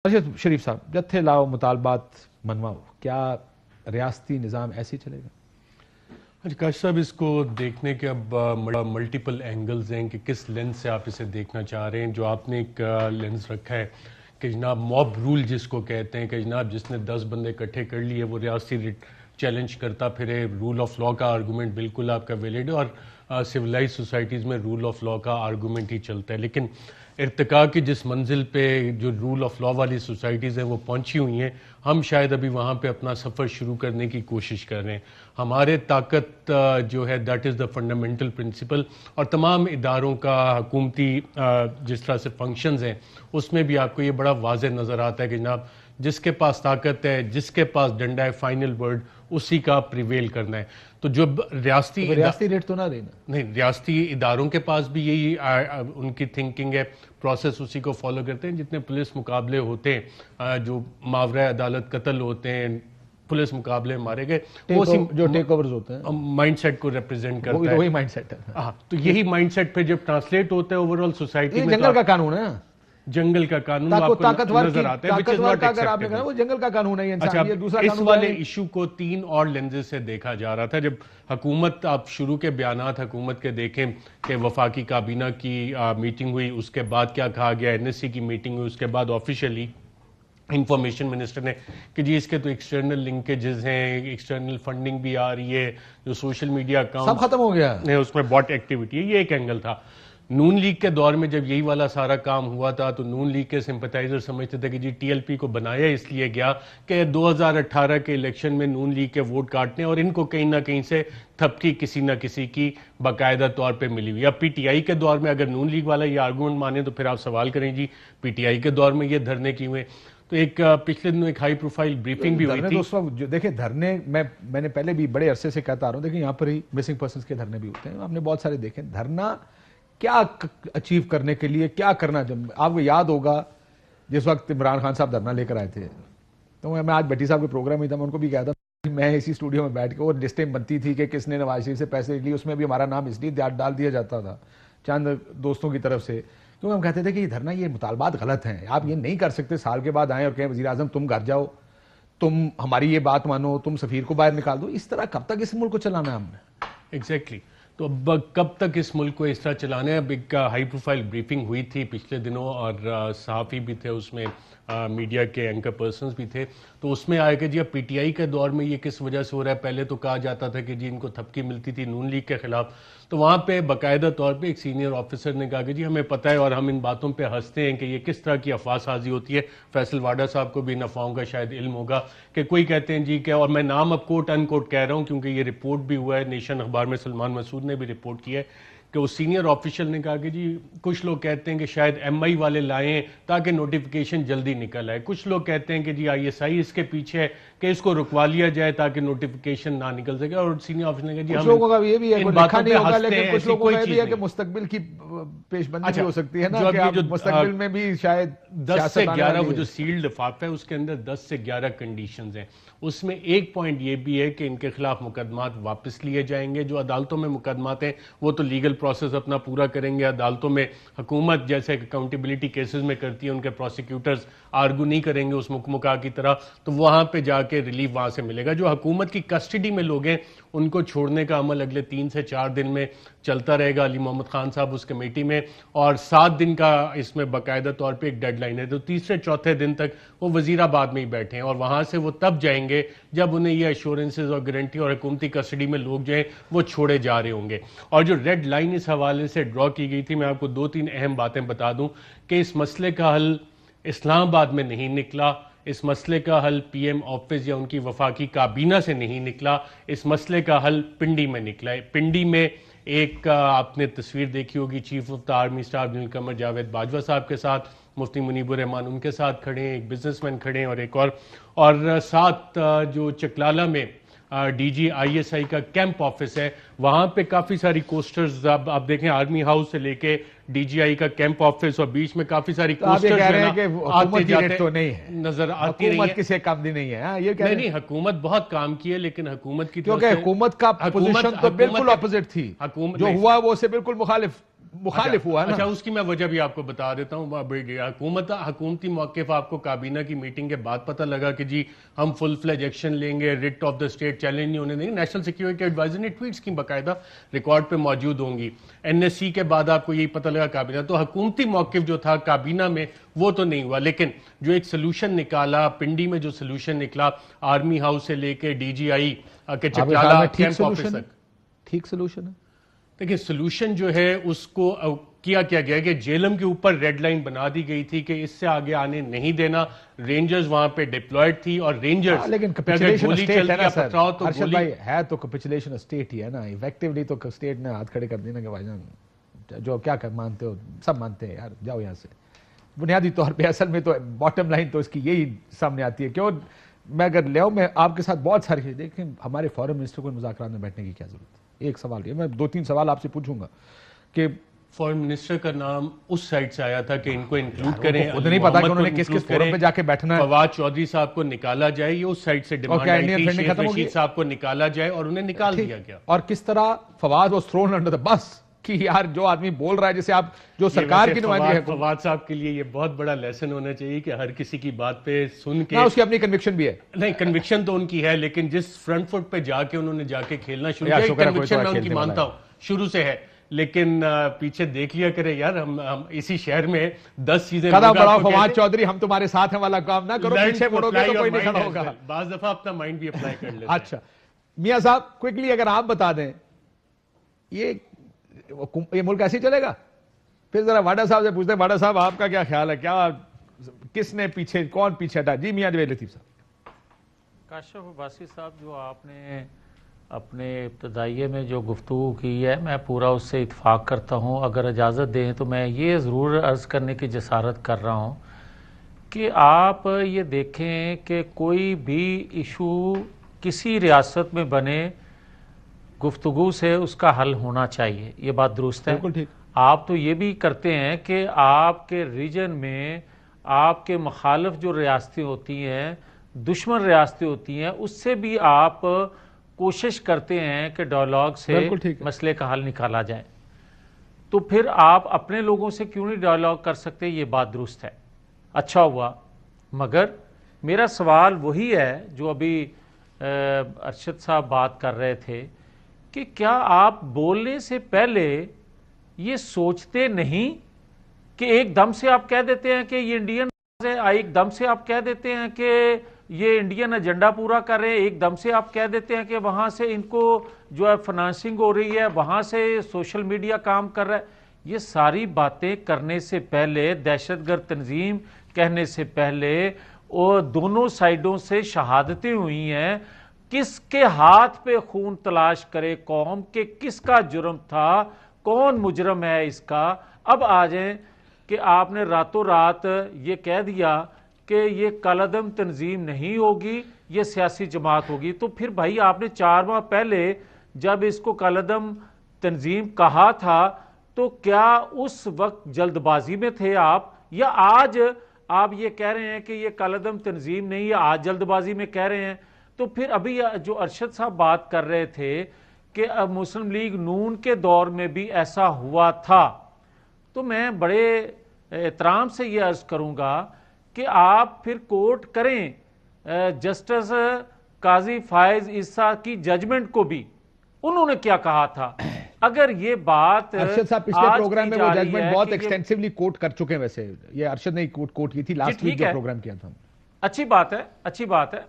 ارشد شریف صاحب، جتھے لاؤ مطالبات منواؤ، کیا ریاستی نظام ایسے ہی چلے گا؟ کاش صاحب، اس کو دیکھنے کے اب ملٹیپل اینگلز ہیں کہ کس لینس سے آپ اسے دیکھنا چاہ رہے ہیں. جو آپ نے ایک لینس رکھا ہے کہ جناب موب رول جس کو کہتے ہیں کہ جناب جس نے 10 بندے اکٹھے کر لیے وہ ریاستی چیلنج کرتا پھرے. رول آف لا کا آرگومنٹ بالکل آپ کا ویلڈ ہے اور سویلائز سوسائٹیز میں رول آف لا کا آرگومنٹ ہی چلتا ہے. لیکن ارتقاء کی جس منزل پہ جو رول آف لا والی سوسائٹیز ہیں وہ پہنچی ہوئی ہیں، ہم شاید ابھی وہاں پہ اپنا سفر شروع کرنے کی کوشش کر رہے ہیں. ہمارے طاقت جو ہے that is the fundamental principle, اور تمام اداروں کا حکومتی جس طرح سے فنکشنز ہیں اس میں بھی آپ کو یہ بڑا واضح نظر آتا ہے کہ جناب جس کے پاس طاقت ہے، جس کے پاس ڈنڈا ہے، فائنل ورڈ اسی کا پریویل کرنا ہے. تو جب ریاستی ریٹ تو نہ دینا، نہیں، ریاستی اداروں کے پاس بھی یہی ان کی تھنکنگ ہے، پروسیس اسی کو فالو کرتے ہیں. جتنے پولیس مقابلے ہوتے ہیں، جو ماورائے عدالت قتل ہوتے ہیں، پولیس مقابلے مارے گئے، وہ جو ٹیک اوورز ہوتے ہیں مائنڈ سیٹ کو ریپرزینٹ کرتا ہے. وہی مائنڈ سیٹ ہے. ہاں، تو یہی مائنڈ سیٹ پہ جب ٹرانسلیٹ ہوتا ہے اوور آل سوسائٹی میں، جنگل کا قانون ہے، جنگل کا قانون آپ کو نظر آتا ہے. آپ نے کہا وہ جنگل کا قانون ہے. اچھا، اس والے ایشو کو 3 اور لینزز سے دیکھا جا رہا تھا. جب حکومت، آپ شروع کے بیانات حکومت کے دیکھیں کہ وفاقی کابینہ کی میٹنگ ہوئی، اس کے بعد کیا کہا گیا، NSC کی میٹنگ ہوئی، اس کے بعد آفیشیلی انفارمیشن منسٹر نے کہ جی اس کے تو ایکسٹرنل لنکیجز ہیں، ایکسٹرنل فنڈنگ بھی آ رہی ہے، جو سوشل میڈیا اکاؤنٹ سب ختم ہو گیا ہے اس میں باٹ ایکٹیویٹی ہے. یہ ایک اینگل تھا. نون لیگ کے دور میں جب یہی والا سارا کام ہوا تھا تو نون لیگ کے سمپتائزر سمجھتے تھے کہ جی TLP کو بنایا اس لیے گیا کہ 2018 کے الیکشن میں نون لیگ کے ووٹ کاٹنے اور ان کو کہیں نہ کہیں سے تھپکی کسی نہ کسی کی باقاعدہ طور پہ ملی ہوئی. اب PTI کے دور میں اگر نون لیگ والا یہ آرگومنٹ مانے تو پھر آپ سوال کریں جی PTI کے دور میں یہ دھرنے کیوں ہوئے. تو ایک پچھلے دنوں ایک ہائی پروفائل بریفنگ بھی ہوئی تھی. دیکھیں دھرنے میں نے پہلے بھی بڑے عرصے سے کہتا آ رہا ہوں، دیکھیں یہاں پر ہی مسنگ پرسنز کے دھرنے بھی ہوتے ہیں، ہم نے بہت سارے دیکھیں. دھرنا کیا اچیو کرنے کے لیے کیا کرنا، جب آپ کو یاد ہوگا جس وقت عمران خان صاحب دھرنا لے کر آئے تھے تو میں آج بھٹی صاحب کے پروگرام میں تھا، میں ان کو بھی کہا تھا، میں اسی اسٹوڈیو میں بیٹھ کے وہ لسٹیں بنتی تھی کہ کس نے نواز شریف سے پیسے لیے، اس میں بھی ہمارا نام اس لیے ڈال دیا جاتا تھا چند دوستوں کی طرف سے، کیونکہ ہم کہتے تھے کہ یہ دھرنا، یہ مطالبات غلط ہیں، آپ یہ نہیں کر سکتے سال کے بعد آئیں اور کہیں وزیر اعظم تم گھر جاؤ، تم ہماری یہ بات مانو، تم سفیر کو باہر نکال دو. اس طرح کب تک اس ملک کو چلانا ہے ہم نے؟ ایگزیکٹلی. تو اب کب تک اس ملک کو اس طرح چلانا ہے؟ اب ایک ہائی پروفائل بریفنگ ہوئی تھی پچھلے دنوں اور صحافی بھی تھے اس میں، میڈیا کے اینکر پرسنز بھی تھے. تو اس میں آیا کہ جی اب PTI کے دور میں یہ کس وجہ سے ہو رہا ہے. پہلے تو کہا جاتا تھا کہ جی ان کو تھپکی ملتی تھی نون لیگ کے خلاف، تو وہاں پہ باقاعدہ طور پہ ایک سینئر آفیسر نے کہا کہ جی ہمیں پتہ ہے اور ہم ان باتوں پہ ہنستے ہیں کہ یہ کس طرح کی افواہ سازی ہوتی ہے. فیصل واڈا صاحب کو بھی ان افواہوں کا شاید علم ہوگا کہ کوئی کہتے ہیں جی کہ، اور میں نام اب کوٹ ان کوٹ کہہ رہا ہوں کیونکہ یہ رپورٹ بھی ہوا ہے، نیشن اخبار میں سلمان مسعود نے بھی رپورٹ کی ہے کہ اس سینئر آفیشل نے کہا کہ جی کچھ لوگ کہتے ہیں کہ شاید MI والے لائیں تاکہ نوٹیفیکیشن جلدی نکل آئے، کچھ لوگ کہتے ہیں کہ جی ISI اس کے پیچھے ہے کہ اس کو رکوا لیا جائے تاکہ نوٹیفیکیشن نہ نکل سکے. اور سینئر آفیسر نے کہا جی کچھ لوگوں کا یہ بھی ہے، ان باتوں پہ ہوگا، ہنستے لیکن ہیں، کچھ لوگوں کا یہ بھی ہے کہ نہیں. مستقبل کی پیش بندی بھی ہو سکتی ہے نا، کہ مستقبل میں بھی شاید 10 سے 11 وہ جو سیلڈ لفافہ ہے اس کے اندر 10 سے 11 کنڈیشنز ہیں. اس میں ایک پوائنٹ یہ بھی ہے کہ ان کے خلاف مقدمات واپس لیے جائیں گے. جو عدالتوں میں مقدمات ہیں وہ تو لیگل پروسیس اپنا پورا کریں گے. عدالتوں میں حکومت جیسے اکاؤنٹیبلٹی کیسز میں کرتی ہے، ان کے پروسیکیوٹرز آرگو نہیں کریں گے اس مکمکا کی طرح، تو وہاں پہ جا کے ریلیف وہاں سے ملے گا. جو حکومت کی کسٹڈی میں لوگ ہیں ان کو چھوڑنے کا عمل اگلے 3 سے 4 دن میں چلتا رہے گا. علی محمد خان صاحب اس کمیٹی میں، اور 7 دن کا اس میں باقاعدہ طور پہ ایک ڈیڈ لائن ہے. تو تیسرے چوتھے دن تک وہ وزیر آباد میں ہی بیٹھے ہیں اور وہاں سے وہ تب جائیں گے جب انہیں یہ ایشورنسز اور گارنٹی اور حکومتی کسٹڈی میں لوگ جو ہیں وہ چھوڑے جا رہے ہوں گے. اور جو ریڈ لائن اس حوالے سے ڈرا کی گئی تھی، میں آپ کو 2-3 اہم باتیں بتا دوں کہ اس مسئلے کا حل اسلام آباد میں نہیں نکلا، اس مسئلے کا حل PM آفس یا ان کی وفاقی کابینہ سے نہیں نکلا، اس مسئلے کا حل پنڈی میں نکلا ہے. پنڈی میں ایک آپ نے تصویر دیکھی ہوگی، chief of the army staff general Qamar Javed Bajwa صاحب کے ساتھ مفتی منیب الرحمان ان کے ساتھ کھڑے ہیں، ایک بزنس مین کھڑے ہیں اور ایک اور ساتھ جو چکلالہ میں DG ISI کا کیمپ آفس ہے، وہاں پہ کافی ساری کوسٹرز آپ دیکھیں، آرمی ہاؤس سے لے کے DGI کا کیمپ آفس اور بیچ میں کافی ساری کوسٹرز نظر آتی رہی ہیں. حکومت کسی کام دی نہیں ہے، یہ نہیں، حکومت بہت کام کی ہے لیکن حکومت کی کیونکہ حکومت کا پوزیشن تو بالکل اپوزٹ تھی، جو ہوا وہ اسے بالکل مخالف مخالف ہوا نا. اچھا اس کی میں وجہ بھی آپ کو بتا دیتا ہوں. حکومتی موقف آپ کو کابینہ کی میٹنگ کے بعد پتہ لگا کہ جی ہم فل فلیج ایکشن لیں گے, rate of the state challenge نہیں ہونے دیں گے. نیشنل سیکیورٹی ایڈوائزر نے ٹویٹس کی باقاعدہ ریکارڈ پہ موجود ہوں گی. NSC کے بعد آپ کو یہی پتہ لگا کابینہ. تو حکومتی موقف جو تھا کابینہ میں وہ تو نہیں ہوا, لیکن جو ایک سلوشن نکالا پنڈی میں, جو سلوشن نکلا آرمی ہاؤس سے لے کے DGI کے چکچالہ کیمپ آفس تک, ٹھیک سلوشن ہے. دیکھیں سلوشن جو ہے اس کو کیا گیا کہ جیلم کے اوپر ریڈ لائن بنا دی گئی تھی کہ اس سے آگے آنے نہیں دینا. رینجرز وہاں پہ ڈپلوائڈ تھی اور رینجرز لیکن کیپچولیشن اسٹیٹ ہے نا سر, ارشد بھائی ہے تو کیپچولیشن اسٹیٹ ہی ہے نا. ایفیکٹیولی تو اسٹیٹ نے ہاتھ کھڑے کر دینا کہ بھائی جان جو کیا مانتے ہو سب مانتے ہیں یار, جاؤ یہاں سے. بنیادی طور پہ اصل میں تو باٹم لائن تو اس کی یہی سامنے آتی ہے. کیوں میں اگر لیاؤں میں آپ کے ساتھ بہت ساری چیزیں دیکھیں, ہمارے فورن منسٹر کو مذاکرات میں بیٹھنے کی کیا ضرورت ہے. ایک سوال یہ, میں 2-3 سوال آپ سے پوچھوں گا کہ فورن منسٹر کا نام اس سائٹ سے آیا تھا کہ ان کو انکلوڈ کریں. خود نہیں پتا کہ انہوں نے کس کس فورم پہ جا کے بیٹھنا ہے. فواد چودھری صاحب کو نکالا جائے, یہ اس سائٹ سے ڈیمانڈ آئی تھی. شیخ رشید صاحب کو نکالا جائے اور انہیں نکال دیا گیا. اور کس طرح Fawad was thrown under the bus کہ یار جو آدمی بول رہا ہے جسے آپ جو سرکار کی نمائندگی ہے. فواد صاحب کے لیے یہ بہت بڑا لیسن ہونا چاہیے کہ ہر کسی کی بات پہ سن کے, اس کی اپنی کنوکشن بھی ہے. نہیں کنوکشن تو ان کی ہے, لیکن جس فرنٹ فٹ پہ جا کے انہوں نے جا کے کھیلنا شروع کیا, کنوکشن میں ان کی مانتا ہوں شروع سے ہے, لیکن پیچھے دیکھ لیا کرے یار. ہم اسی شہر میں 10 چیزیں قدم بڑھاؤ فواد چودھری, ہم تمہارے ساتھ ہیں والا کام نہ کرو, پیچھے مڑو گے تو کوئی نہیں کھڑا ہوگا. بعض دفعہ اپنا مائنڈ بھی اپلائی کر لیتے. اچھا میاں صاحب کوئکلی اگر آپ بتا دیں یہ ملک ایسے ہی چلے گا؟ پھر ذرا واڈا صاحب سے پوچھتے ہیں, واڈا صاحب آپ کا کیا خیال ہے, کیا کس نے پیچھے, کون پیچھے ہٹا؟ جی میاں جوید لطیف صاحب. کاشف عباسی صاحب, جو آپ نے اپنے ابتدائیے میں جو گفتگو کی ہے میں پورا اس سے اتفاق کرتا ہوں. اگر اجازت دیں تو میں یہ ضرور عرض کرنے کی جسارت کر رہا ہوں کہ آپ یہ دیکھیں کہ کوئی بھی ایشو کسی ریاست میں بنے, گفتگو سے اس کا حل ہونا چاہیے. یہ بات درست ہے. بالکل ٹھیک. آپ تو یہ بھی کرتے ہیں کہ آپ کے ریجن میں آپ کے مخالف جو ریاستیں ہوتی ہیں, دشمن ریاستیں ہوتی ہیں, اس سے بھی آپ کوشش کرتے ہیں کہ ڈائیلاگ سے مسئلے کا حل نکالا جائے. تو پھر آپ اپنے لوگوں سے کیوں نہیں ڈائیلاگ کر سکتے؟ یہ بات درست ہے, اچھا ہوا. مگر میرا سوال وہی ہے جو ابھی ارشد صاحب بات کر رہے تھے کہ کیا آپ بولنے سے پہلے یہ سوچتے نہیں کہ ایک دم سے آپ کہہ دیتے ہیں کہ یہ انڈین ہے, ایک دم سے آپ کہہ دیتے ہیں کہ یہ انڈین ایجنڈا پورا کر رہے ہیں, ایک دم سے آپ کہہ دیتے ہیں کہ وہاں سے ان کو جو ہے فنانسنگ ہو رہی ہے, وہاں سے سوشل میڈیا کام کر رہا ہے. یہ ساری باتیں کرنے سے پہلے, دہشت گرد تنظیم کہنے سے پہلے, اور دونوں سائیڈوں سے شہادتیں ہوئی ہیں. کس کے ہاتھ پہ خون تلاش کرے قوم کہ کس کا جرم تھا, کون مجرم ہے اس کا. اب آ جائیں کہ آپ نے راتوں رات یہ کہہ دیا کہ یہ کالعدم تنظیم نہیں ہوگی, یہ سیاسی جماعت ہوگی. تو پھر بھائی آپ نے 4 ماہ پہلے جب اس کو کالعدم تنظیم کہا تھا تو کیا اس وقت جلد بازی میں تھے آپ, یا آج آپ یہ کہہ رہے ہیں کہ یہ کالعدم تنظیم نہیں ہے, آج جلد بازی میں کہہ رہے ہیں؟ تو پھر ابھی جو ارشد صاحب بات کر رہے تھے کہ مسلم لیگ نون کے دور میں بھی ایسا ہوا تھا, تو میں بڑے احترام سے یہ عرض کروں گا کہ آپ پھر کوٹ کریں جسٹس قاضی فائز عیسیٰ کی ججمنٹ کو بھی, انہوں نے کیا کہا تھا. اگر یہ بات ارشد صاحب پچھلے پروگرام میں وہ ججمنٹ بہت ایکسٹینسیولی کوٹ کر چکے ہیں, ویسے یہ ارشد نے کوٹ کی تھی لاسٹ ویک جو پروگرام کیا تھا. اچھی بات ہے, اچھی بات ہے.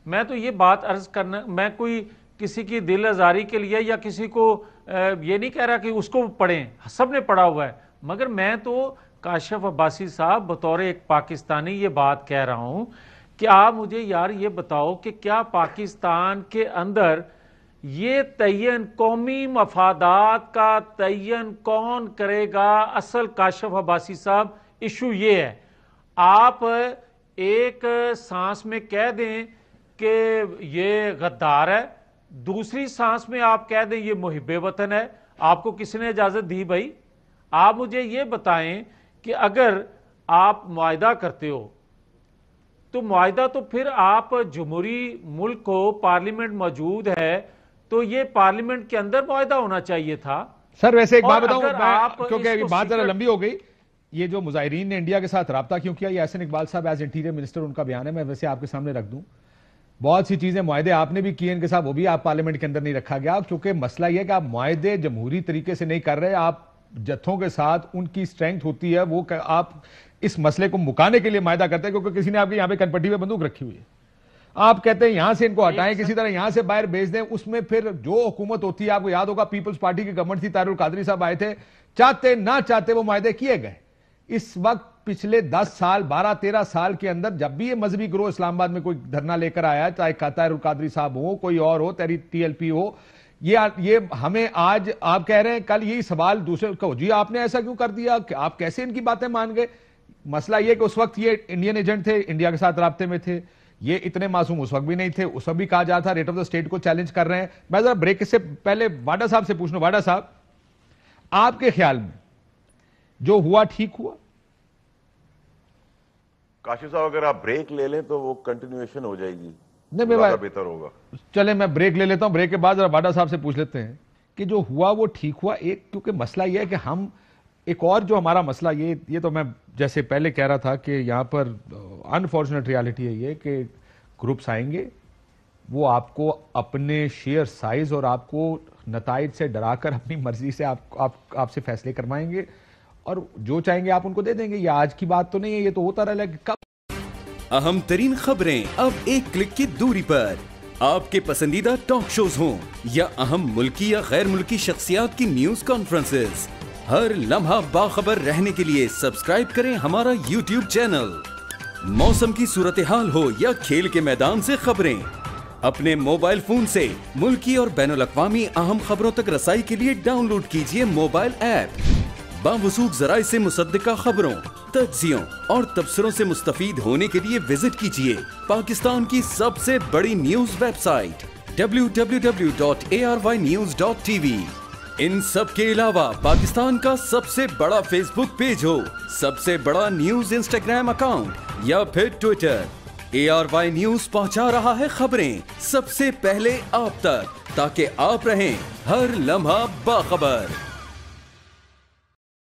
میں تو یہ بات عرض کرنا, میں کوئی کسی کی دل آزاری کے لیے یا کسی کو یہ نہیں کہہ رہا کہ اس کو پڑھیں, سب نے پڑھا ہوا ہے. مگر میں تو کاشف عباسی صاحب بطور ایک پاکستانی یہ بات کہہ رہا ہوں کہ آپ مجھے یار یہ بتاؤ کہ کیا پاکستان کے اندر یہ تعین, قومی مفادات کا تعین کون کرے گا؟ اصل کاشف عباسی صاحب ایشو یہ ہے, آپ ایک سانس میں کہہ دیں کہ یہ غدار ہے, دوسری سانس میں آپ کہہ دیں یہ محب وطن ہے. آپ کو کس نے اجازت دی بھائی؟ آپ مجھے یہ بتائیں کہ اگر آپ معاہدہ کرتے ہو تو معاہدہ تو پھر آپ جمہوری ملک ہو, پارلیمنٹ موجود ہے, تو یہ پارلیمنٹ کے اندر معاہدہ ہونا چاہیے تھا. سر ویسے ایک بات اور بتاؤں اگر آپ میں، کیونکہ اس کو بات ذرا secret- لمبی ہو گئی، یہ جو مظاہرین نے انڈیا کے ساتھ رابطہ کیوں کیا، یہ احسن اقبال صاحب ایز انٹیریئر منسٹر ان کا بیان ہے، میں ویسے آپ کے سامنے رکھ دوں. بہت سی چیزیں معاہدے آپ نے بھی کیے ان کے ساتھ، وہ بھی آپ پارلیمنٹ کے اندر نہیں رکھا گیا، کیونکہ مسئلہ یہ ہے کہ آپ معاہدے جمہوری طریقے سے نہیں کر رہے، آپ جتھوں کے ساتھ ان کی اسٹرینتھ ہوتی ہے، وہ آپ اس مسئلے کو مکانے کے لیے معاہدہ کرتے ہیں، کیونکہ کسی نے آپ کے یہاں پہ کنپٹی پہ بندوق رکھی ہوئی ہے. آپ کہتے ہیں یہاں سے ان کو ہٹائیں، کسی طرح یہاں سے باہر بھیج دیں، اس میں پھر جو حکومت ہوتی ہے، آپ کو یاد ہوگا پیپلز پارٹی کی گورنمنٹ تھی، طاہر القادری صاحب آئے تھے، چاہتے نہ چاہتے وہ معاہدے کیے گئے. اس وقت پچھلے 10 سال 12-13 سال کے اندر جب بھی یہ مذہبی گروہ اسلام آباد میں کوئی دھرنا لے کر آیا، چاہے طاہر القادری صاحب ہو، کوئی اور ہو، ٹی ایل پی ہو، یہ ہمیں آج آپ کہہ رہے ہیں، کل یہی سوال دوسرے کو، جی آپ نے ایسا کیوں کر دیا، کہ آپ کیسے ان کی باتیں مان گئے. مسئلہ یہ کہ اس وقت یہ انڈین ایجنٹ تھے، انڈیا کے ساتھ رابطے میں تھے، یہ اتنے معصوم اس وقت بھی نہیں تھے، اس وقت بھی کہا جاتا تھا ریٹ آف دا اسٹیٹ کو چیلنج کر رہے ہیں. میں ذرا بریک سے پہلے واڈا صاحب سے پوچھنا، واڈا صاحب آپ کے خیال میں جو ہوا ٹھیک ہوا؟ کاشف صاحب اگر آپ بریک لے لیں تو وہ کنٹینیویشن ہو جائے گی، نہیں زیادہ بہتر ہوگا. چلے میں بریک لے لیتا ہوں، بریک کے بعد ذرا واڈا صاحب سے پوچھ لیتے ہیں کہ جو ہوا وہ ٹھیک ہوا. ایک کیونکہ مسئلہ یہ ہے کہ ہم ایک اور جو ہمارا مسئلہ یہ تو میں جیسے پہلے کہہ رہا تھا کہ یہاں پر انفارچونیٹ ریالٹی ہے یہ کہ گروپس آئیں گے، وہ آپ کو اپنے شیئر سائز اور آپ کو نتائج سے ڈرا کر اپنی مرضی سے آپ سے فیصلے کروائیں گے، اور جو چاہیں گے آپ ان کو دے دیں گے. یہ آج کی بات تو نہیں ہے، یہ تو ہوتا رہا ہے. کب اہم ترین خبریں اب ایک کلک کی دوری پر، آپ کے پسندیدہ ٹاک شوز ہوں یا اہم ملکی یا غیر ملکی شخصیات کی نیوز کانفرنسز، ہر لمحہ باخبر رہنے کے لیے سبسکرائب کریں ہمارا یوٹیوب چینل. موسم کی صورتحال ہو یا کھیل کے میدان سے خبریں، اپنے موبائل فون سے ملکی اور بین الاقوامی اہم خبروں تک رسائی کے لیے ڈاؤن لوڈ کیجیے موبائل ایپ. باوثوق ذرائع سے مصدقہ خبروں، تجزیوں اور تبصروں سے مستفید ہونے کے لیے وزٹ کیجیے پاکستان کی سب سے بڑی نیوز ویب سائٹ www.arYnews.tv. ان سب کے علاوہ پاکستان کا سب سے بڑا فیس بک پیج ہو، سب سے بڑا نیوز انسٹاگرام اکاؤنٹ یا پھر ٹویٹر، ARY نیوز پہنچا رہا ہے خبریں سب سے پہلے آپ تک، تاکہ آپ رہیں ہر لمحہ باخبر.